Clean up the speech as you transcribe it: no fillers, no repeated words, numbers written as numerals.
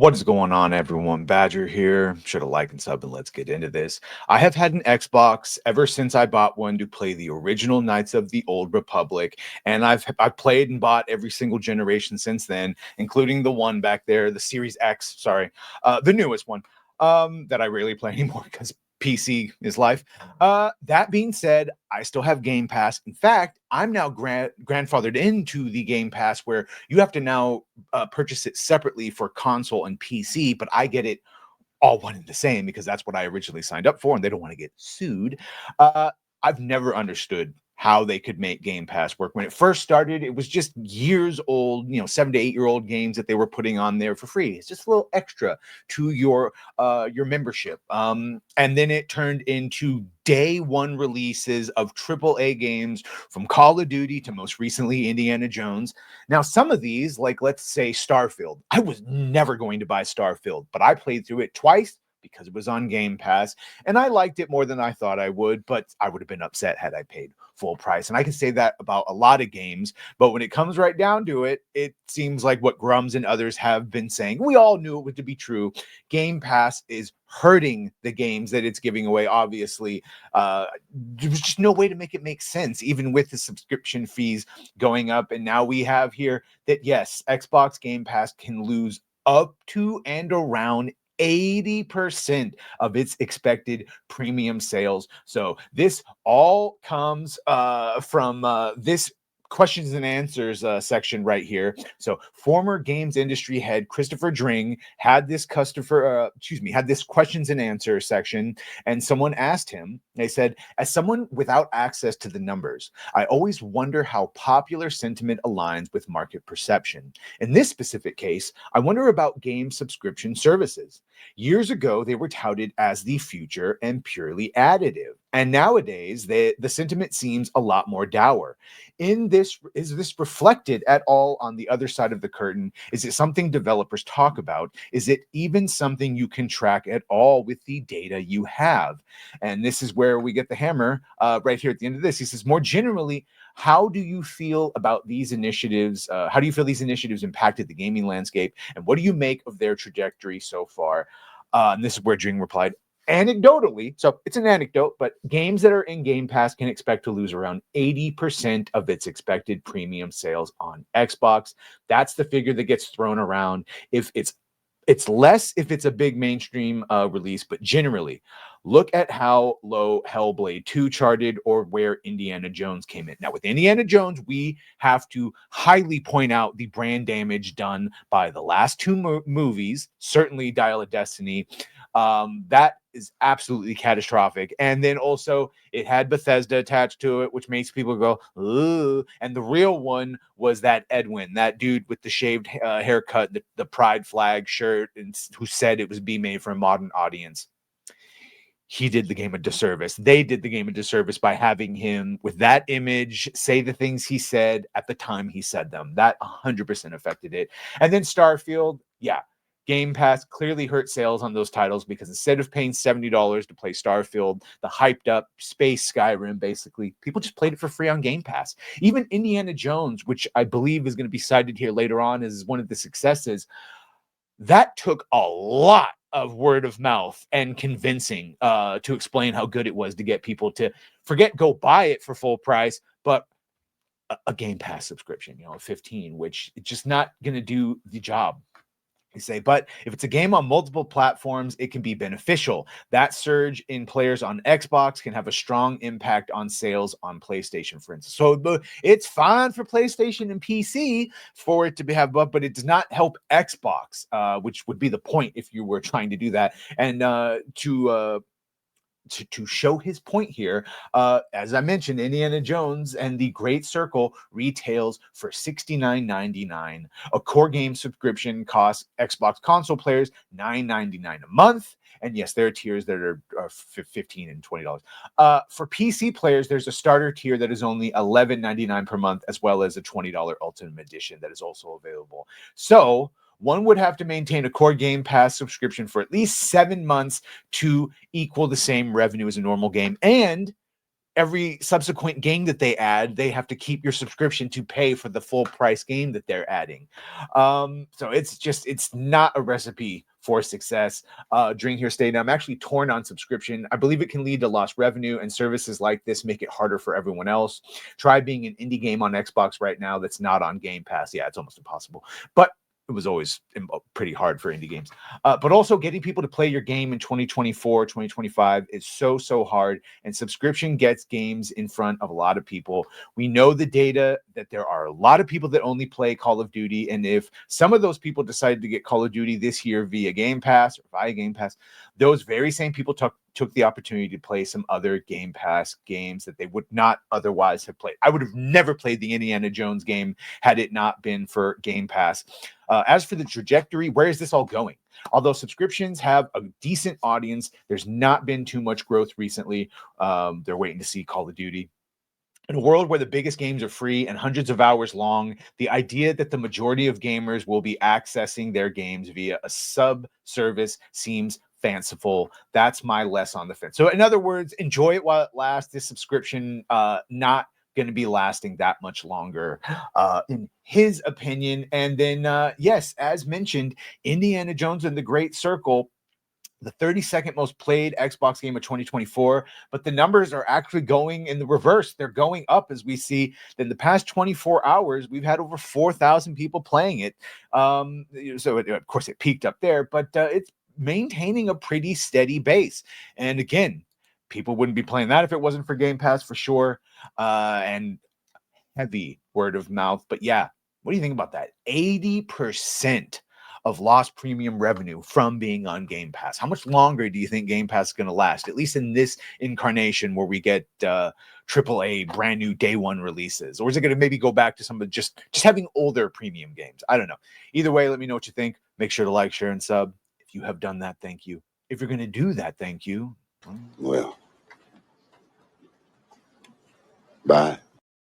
What is going on, everyone? Badger here. Should have liked and sub, and let's get into this. I have had an Xbox ever since I bought one to play the original Knights of the Old Republic, and I've played and bought every single generation since then, including the one back there, the Series X. Sorry, the newest one. That I rarely play anymore because PC is life. That being said, I still have Game Pass. In fact, I'm now grandfathered into the Game Pass where you have to now purchase it separately for console and PC, but I get it all one and the same because that's what I originally signed up for, and they don't want to get sued. Uh, I've never understood how they could make Game Pass work. When it first started, it was just years old, 7 to 8 year old games that they were putting on there for free. It's just a little extra to your membership. And then it turned into day one releases of AAA games from Call of Duty to most recently Indiana Jones. Now, some of these, like let's say Starfield, I was never going to buy Starfield, but I played through it twice because it was on Game Pass, and I liked it more than I thought I would, but I would have been upset had I paid full price. And I can say that about a lot of games, but when it comes right down to it, it seems like what Grums and others have been saying, we all knew it was to be true. Game Pass is hurting the games that it's giving away, obviously. There was just no way to make it make sense, even with the subscription fees going up. And now we have here that, yes, Xbox Game Pass can lose up to and around 80% of its expected premium sales. So this all comes from this questions and answers section right here. So former games industry head Christopher Dring had this had this questions and answers section, and someone asked him, they said, as someone without access to the numbers, I always wonder how popular sentiment aligns with market perception. In this specific case, I wonder about game subscription services. Years ago, they were touted as the future and purely additive. And nowadays, the sentiment seems a lot more dour. Is this reflected at all on the other side of the curtain? Is it something developers talk about? Is it even something you can track at all with the data you have? And this is where we get the hammer right here at the end of this. He says, more generally, how do you feel about these initiatives? How do you feel these initiatives impacted the gaming landscape? And what do you make of their trajectory so far? And this is where Jing replied, anecdotally, so it's an anecdote, but games that are in Game Pass can expect to lose around 80% of its expected premium sales on Xbox. That's the figure that gets thrown around. If it's less if it's a big mainstream release, but generally, look at how low Hellblade 2 charted or where Indiana Jones came in. Now, with Indiana Jones, we have to highly point out the brand damage done by the last two movies, certainly Dial of Destiny. That is absolutely catastrophic. And then also it had Bethesda attached to it, which makes people go, ooh. And the real one was that Edwin, that dude with the shaved haircut, the pride flag shirt, and who said it was being made for a modern audience. He did the game a disservice. They did the game a disservice by having him with that image say the things he said at the time he said them. That 100% affected it. And then Starfield, yeah, Game Pass clearly hurt sales on those titles because instead of paying $70 to play Starfield, the hyped up space Skyrim, basically, people just played it for free on Game Pass. Even Indiana Jones, which I believe is going to be cited here later on as one of the successes, that took a lot of word of mouth and convincing to explain how good it was to get people to go buy it for full price, but a Game Pass subscription, 15, which it's just not going to do the job. You say, but if it's a game on multiple platforms, it can be beneficial. That surge in players on Xbox can have a strong impact on sales on PlayStation, for instance. So it's fine for PlayStation and PC for it to have, but it does not help Xbox, which would be the point if you were trying to do that. And to show his point here, as I mentioned, Indiana Jones and the Great Circle retails for $69.99. A core game subscription costs Xbox console players $9.99 a month. And yes, there are tiers that are $15 and $20. For PC players, there's a starter tier that is only $11.99 per month, as well as a $20 Ultimate Edition that is also available. So one would have to maintain a core Game Pass subscription for at least 7 months to equal the same revenue as a normal game. And every subsequent game that they add, they have to keep your subscription to pay for the full price game that they're adding. So it's not a recipe for success. Drink here stated, I'm actually torn on subscription. I believe it can lead to lost revenue, and services like this make it harder for everyone else. Try being an indie game on Xbox right now that's not on Game Pass. Yeah, it's almost impossible. But it was always pretty hard for indie games. But also getting people to play your game in 2024, 2025 is so hard. And subscription gets games in front of a lot of people. We know the data that there are a lot of people that only play Call of Duty. And if some of those people decided to get Call of Duty this year via Game Pass, those very same people took the opportunity to play some other Game Pass games that they would not otherwise have played. I would have never played the Indiana Jones game had it not been for Game Pass. As for the trajectory, where is this all going? Although subscriptions have a decent audience, there's not been too much growth recently. They're waiting to see Call of Duty. In a world where the biggest games are free and hundreds of hours long, the idea that the majority of gamers will be accessing their games via a sub-service seems fanciful. That's my less on the fence. So in other words, enjoy it while it lasts. This subscription not going to be lasting that much longer, in his opinion. And then, yes, as mentioned, Indiana Jones and the Great Circle, the 32nd most played Xbox game of 2024, but the numbers are actually going in the reverse. They're going up as we see that in the past 24 hours, we've had over 4,000 people playing it. So of course it peaked up there, but it's maintaining a pretty steady base. And again, people wouldn't be playing that if it wasn't for Game Pass for sure. And heavy word of mouth. But yeah, what do you think about that? 80% of lost premium revenue from being on Game Pass. How much longer do you think Game Pass is going to last? At least in this incarnation where we get AAA brand new day one releases, or is it going to maybe go back to some of just having older premium games? I don't know. Either way, let me know what you think. Make sure to like, share, and sub. If you have done that, thank you. If you're going to do that, thank you. Well, bye.